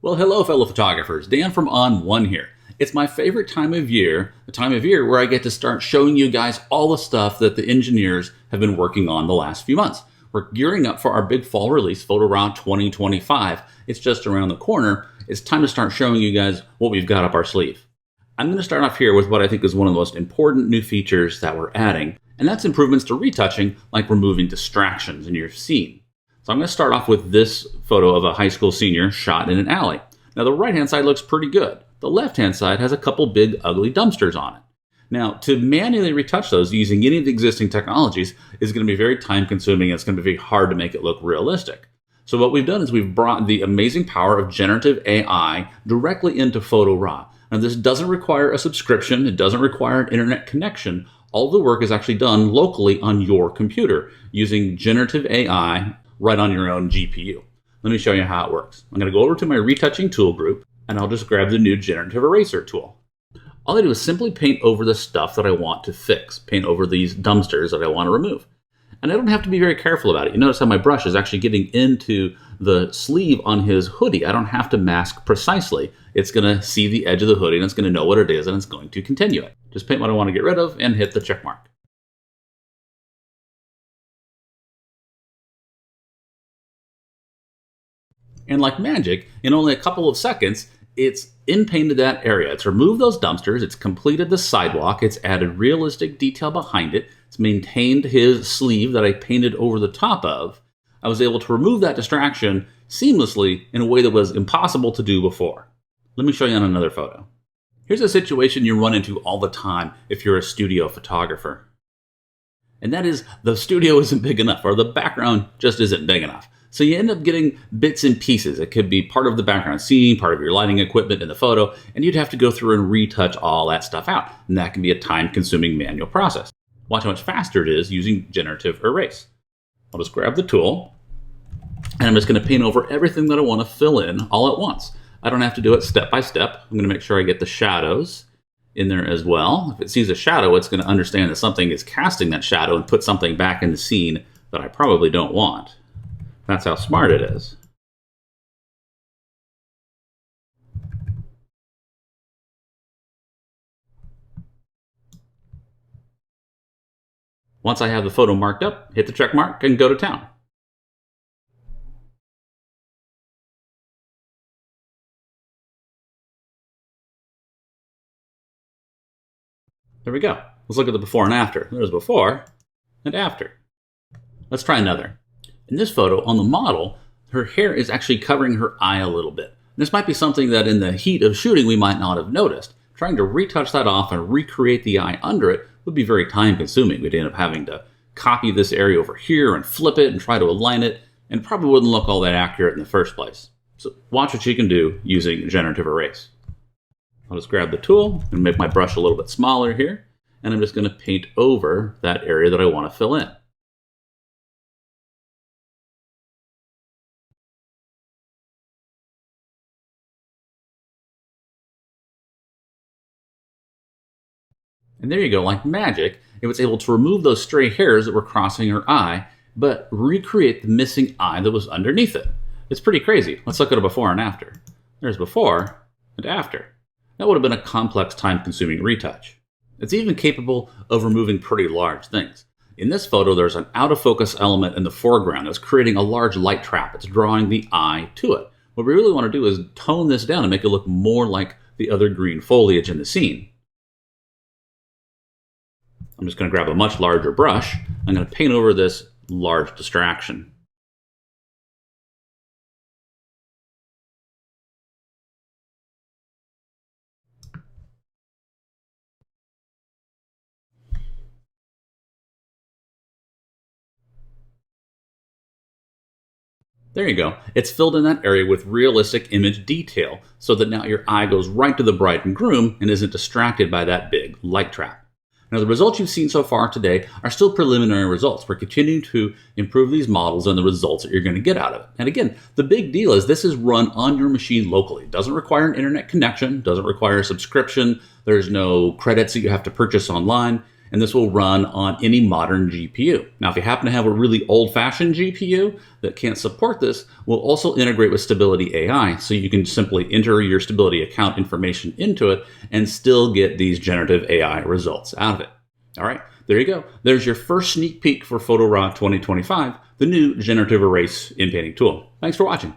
Well, hello, fellow photographers. Dan from ON1 here. It's my favorite time of year, the time of year where I get to start showing you guys all the stuff that the engineers have been working on the last few months. We're gearing up for our big fall release, Photo RAW 2025. It's just around the corner. It's time to start showing you guys what we've got up our sleeve. I'm going to start off here with what I think is one of the most important new features that we're adding, and that's improvements to retouching, like removing distractions in your scene. So I'm going to start off with this photo of a high school senior shot in an alley. Now the right-hand side looks pretty good. The left-hand side has a couple big ugly dumpsters on it. Now to manually retouch those using any of the existing technologies is going to be very time-consuming and it's going to be very hard to make it look realistic. So what we've done is we've brought the amazing power of generative AI directly into Photo RAW. Now this doesn't require a subscription, it doesn't require an internet connection. All the work is actually done locally on your computer using generative AI right on your own GPU. Let me show you how it works. I'm going to go over to my retouching tool group and I'll just grab the new Generative Eraser tool. All I do is simply paint over the stuff that I want to fix, paint over these dumpsters that I want to remove. And I don't have to be very careful about it. You notice how my brush is actually getting into the sleeve on his hoodie. I don't have to mask precisely. It's going to see the edge of the hoodie and it's going to know what it is and it's going to continue it. Just paint what I want to get rid of and hit the check mark. And like magic, in only a couple of seconds, it's in-painted that area. It's removed those dumpsters, it's completed the sidewalk, it's added realistic detail behind it, it's maintained his sleeve that I painted over the top of. I was able to remove that distraction seamlessly in a way that was impossible to do before. Let me show you on another photo. Here's a situation you run into all the time if you're a studio photographer. And that is the studio isn't big enough, or the background just isn't big enough. So you end up getting bits and pieces. It could be part of the background scene, part of your lighting equipment in the photo, and you'd have to go through and retouch all that stuff out. And that can be a time-consuming manual process. Watch how much faster it is using Generative Erase. I'll just grab the tool, and I'm just going to paint over everything that I want to fill in all at once. I don't have to do it step by step. I'm going to make sure I get the shadows in there as well. If it sees a shadow, it's going to understand that something is casting that shadow and put something back in the scene that I probably don't want. That's how smart it is. Once I have the photo marked up, hit the check mark and go to town. There we go. Let's look at the before and after. There's before and after. Let's try another. In this photo, on the model, her hair is actually covering her eye a little bit. This might be something that in the heat of shooting we might not have noticed. Trying to retouch that off and recreate the eye under it would be very time consuming. We'd end up having to copy this area over here and flip it and try to align it, and probably wouldn't look all that accurate in the first place. So watch what you can do using Generative Erase. I'll just grab the tool and make my brush a little bit smaller here, and I'm just going to paint over that area that I want to fill in. And there you go, like magic, it was able to remove those stray hairs that were crossing her eye, but recreate the missing eye that was underneath it. It's pretty crazy. Let's look at a before and after. There's before and after. That would have been a complex, time-consuming retouch. It's even capable of removing pretty large things. In this photo, there's an out-of-focus element in the foreground that's creating a large light trap. It's drawing the eye to it. What we really want to do is tone this down and make it look more like the other green foliage in the scene. I'm just going to grab a much larger brush. I'm going to paint over this large distraction. There you go. It's filled in that area with realistic image detail so that now your eye goes right to the bride and groom and isn't distracted by that big light trap. Now, the results you've seen so far today are still preliminary results. We're continuing to improve these models and the results that you're going to get out of it. And again, the big deal is this is run on your machine locally. It doesn't require an internet connection, doesn't require a subscription. There's no credits that you have to purchase online. and this will run on any modern GPU. Now, if you happen to have a really old-fashioned GPU that can't support this, we'll also integrate with Stability AI, so you can simply enter your Stability account information into it and still get these generative AI results out of it. All right, there you go. There's your first sneak peek for Photo RAW 2025, the new Generative Erase in-painting tool. Thanks for watching.